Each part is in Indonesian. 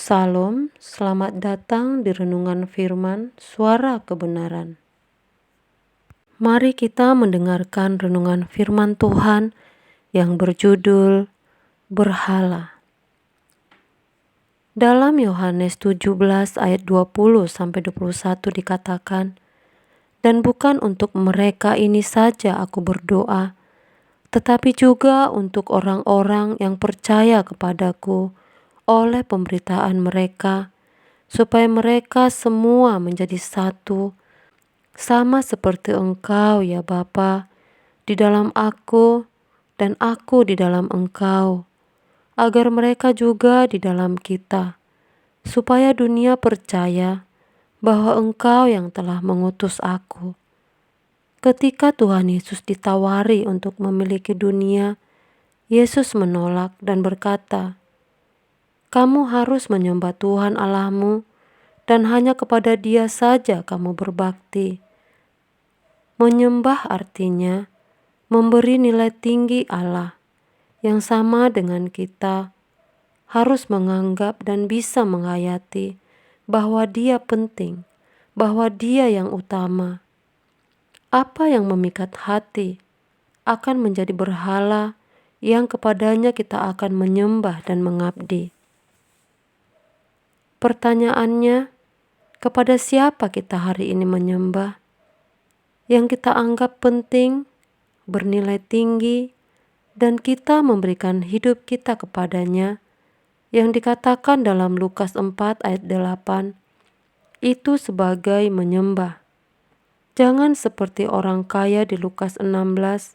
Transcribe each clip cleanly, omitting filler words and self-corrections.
Salam, selamat datang di Renungan Firman Suara Kebenaran. Mari kita mendengarkan renungan firman Tuhan yang berjudul Berhala. Dalam Yohanes 17 ayat 20-21 dikatakan, "Dan bukan untuk mereka ini saja aku berdoa, tetapi juga untuk orang-orang yang percaya kepadaku oleh pemberitaan mereka, supaya mereka semua menjadi satu, sama seperti Engkau ya Bapa, di dalam aku dan aku di dalam Engkau, agar mereka juga di dalam kita, supaya dunia percaya bahwa Engkau yang telah mengutus aku." Ketika Tuhan Yesus ditawari untuk memiliki dunia, Yesus menolak dan berkata, "Kamu harus menyembah Tuhan Allahmu dan hanya kepada Dia saja kamu berbakti." Menyembah artinya memberi nilai tinggi Allah yang sama dengan kita, harus menganggap dan bisa menghayati bahwa Dia penting, bahwa Dia yang utama. Apa yang memikat hati akan menjadi berhala yang kepadanya kita akan menyembah dan mengabdi. Pertanyaannya, kepada siapa kita hari ini menyembah? Yang kita anggap penting, bernilai tinggi, dan kita memberikan hidup kita kepadanya, yang dikatakan dalam Lukas 4 ayat 8, itu sebagai menyembah. Jangan seperti orang kaya di Lukas 16,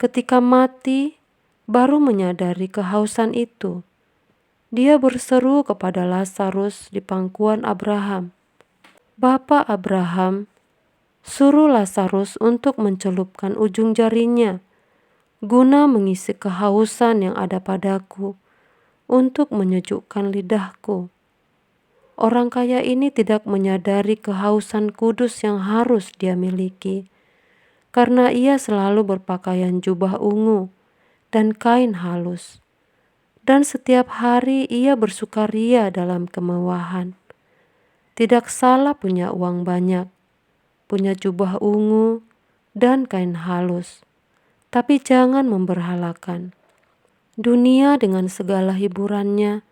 ketika mati baru menyadari kehausan itu. Dia berseru kepada Lazarus di pangkuan Abraham, "Bapa Abraham, suruh Lazarus untuk mencelupkan ujung jarinya, guna mengisi kehausan yang ada padaku, untuk menyejukkan lidahku." Orang kaya ini tidak menyadari kehausan kudus yang harus dia miliki, karena ia selalu berpakaian jubah ungu dan kain halus. Dan setiap hari ia bersukaria dalam kemewahan. Tidak salah punya uang banyak, punya jubah ungu dan kain halus, tapi jangan memberhalakan. Dunia dengan segala hiburannya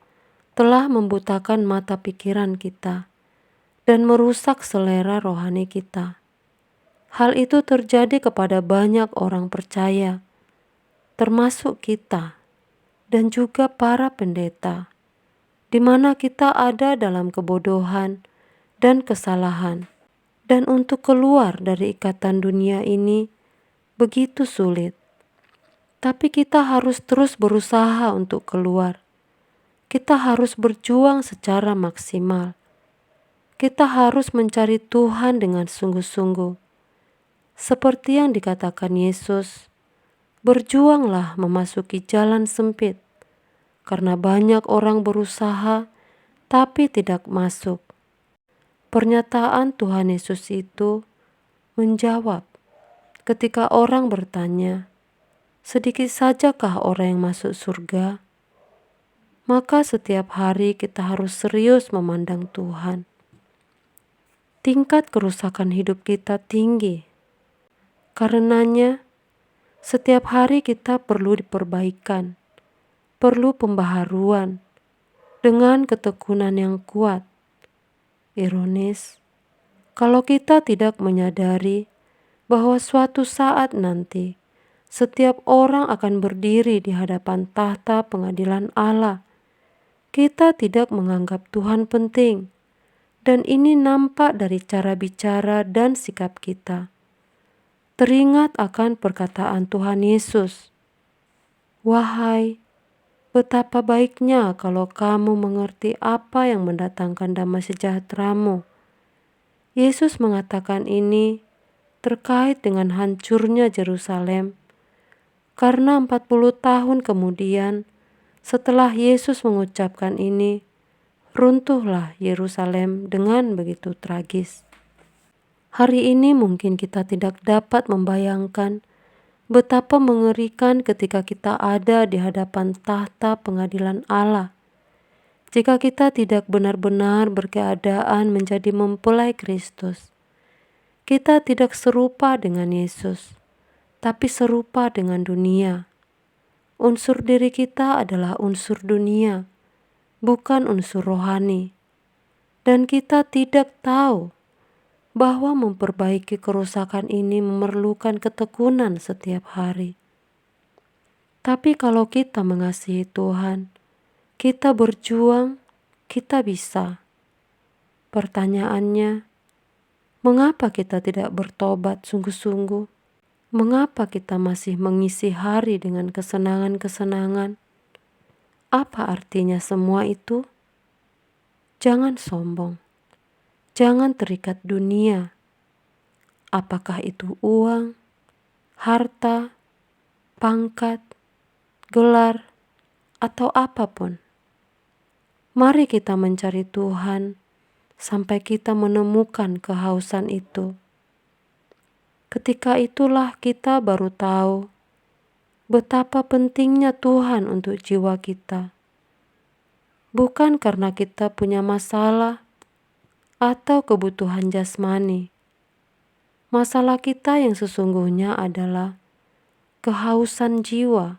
telah membutakan mata pikiran kita dan merusak selera rohani kita. Hal itu terjadi kepada banyak orang percaya, termasuk kita dan juga para pendeta, di mana kita ada dalam kebodohan dan kesalahan. Dan untuk keluar dari ikatan dunia ini begitu sulit. Tapi kita harus terus berusaha untuk keluar. Kita harus berjuang secara maksimal. Kita harus mencari Tuhan dengan sungguh-sungguh. Seperti yang dikatakan Yesus, "Berjuanglah memasuki jalan sempit, karena banyak orang berusaha tapi tidak masuk." Pernyataan Tuhan Yesus itu menjawab ketika orang bertanya, "Sedikit sajakah orang yang masuk surga?" Maka setiap hari kita harus serius memandang Tuhan. Tingkat kerusakan hidup kita tinggi. Karenanya, setiap hari kita perlu diperbaikan, perlu pembaharuan dengan ketekunan yang kuat. Ironis, kalau kita tidak menyadari bahwa suatu saat nanti setiap orang akan berdiri di hadapan tahta pengadilan Allah, kita tidak menganggap Tuhan penting, dan ini nampak dari cara bicara dan sikap kita. Teringat akan perkataan Tuhan Yesus, "Wahai, betapa baiknya kalau kamu mengerti apa yang mendatangkan damai sejahteramu." Yesus mengatakan ini terkait dengan hancurnya Yerusalem, karena 40 tahun kemudian setelah Yesus mengucapkan ini, runtuhlah Yerusalem dengan begitu tragis. Hari ini mungkin kita tidak dapat membayangkan betapa mengerikan ketika kita ada di hadapan tahta pengadilan Allah. Jika kita tidak benar-benar berkeadaan menjadi mempelai Kristus, kita tidak serupa dengan Yesus, tapi serupa dengan dunia. Unsur diri kita adalah unsur dunia, bukan unsur rohani. Dan kita tidak tahu bahwa memperbaiki kerusakan ini memerlukan ketekunan setiap hari. Tapi kalau kita mengasihi Tuhan, kita berjuang, kita bisa. Pertanyaannya, mengapa kita tidak bertobat sungguh-sungguh? Mengapa kita masih mengisi hari dengan kesenangan-kesenangan? Apa artinya semua itu? Jangan sombong. Jangan terikat dunia. Apakah itu uang, harta, pangkat, gelar, atau apapun. Mari kita mencari Tuhan sampai kita menemukan kehausan itu. Ketika itulah kita baru tahu betapa pentingnya Tuhan untuk jiwa kita. Bukan karena kita punya masalah atau kebutuhan jasmani. Masalah kita yang sesungguhnya adalah kehausan jiwa,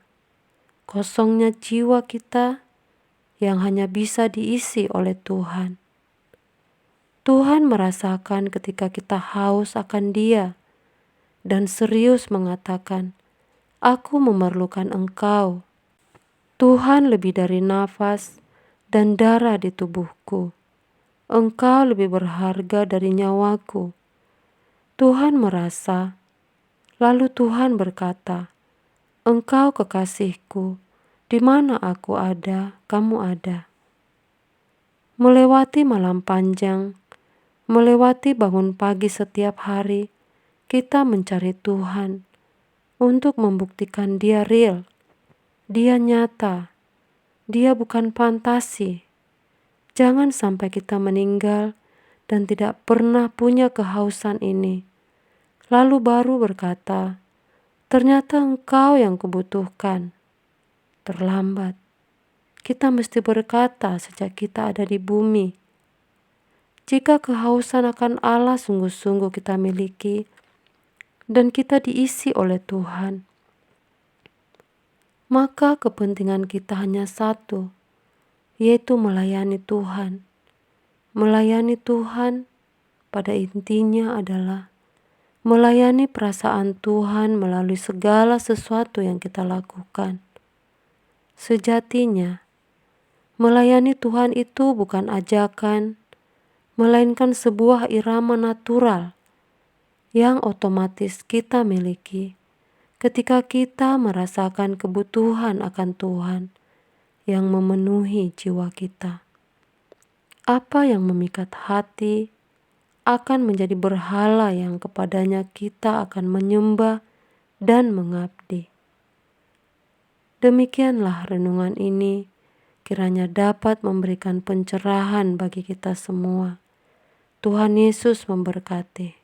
kosongnya jiwa kita yang hanya bisa diisi oleh Tuhan. Tuhan merasakan ketika kita haus akan Dia dan serius mengatakan, "Aku memerlukan Engkau." Tuhan lebih dari nafas dan darah di tubuhku. Engkau lebih berharga dari nyawaku. Tuhan merasa, lalu Tuhan berkata, "Engkau kekasihku, di mana aku ada, kamu ada." Melewati malam panjang, melewati bangun pagi setiap hari, kita mencari Tuhan untuk membuktikan Dia real, Dia nyata, Dia bukan fantasi. Jangan sampai kita meninggal dan tidak pernah punya kehausan ini, lalu baru berkata, "Ternyata Engkau yang kubutuhkan." Terlambat. Kita mesti berkata sejak kita ada di bumi. Jika kehausan akan Allah sungguh-sungguh kita miliki dan kita diisi oleh Tuhan, maka kepentingan kita hanya satu, yaitu melayani Tuhan. Melayani Tuhan pada intinya adalah melayani perasaan Tuhan melalui segala sesuatu yang kita lakukan. Sejatinya, melayani Tuhan itu bukan ajakan, melainkan sebuah irama natural yang otomatis kita miliki ketika kita merasakan kebutuhan akan Tuhan yang memenuhi jiwa kita. Apa yang memikat hati akan menjadi berhala yang kepadanya kita akan menyembah dan mengabdi. Demikianlah renungan ini, kiranya dapat memberikan pencerahan bagi kita semua. Tuhan Yesus memberkati.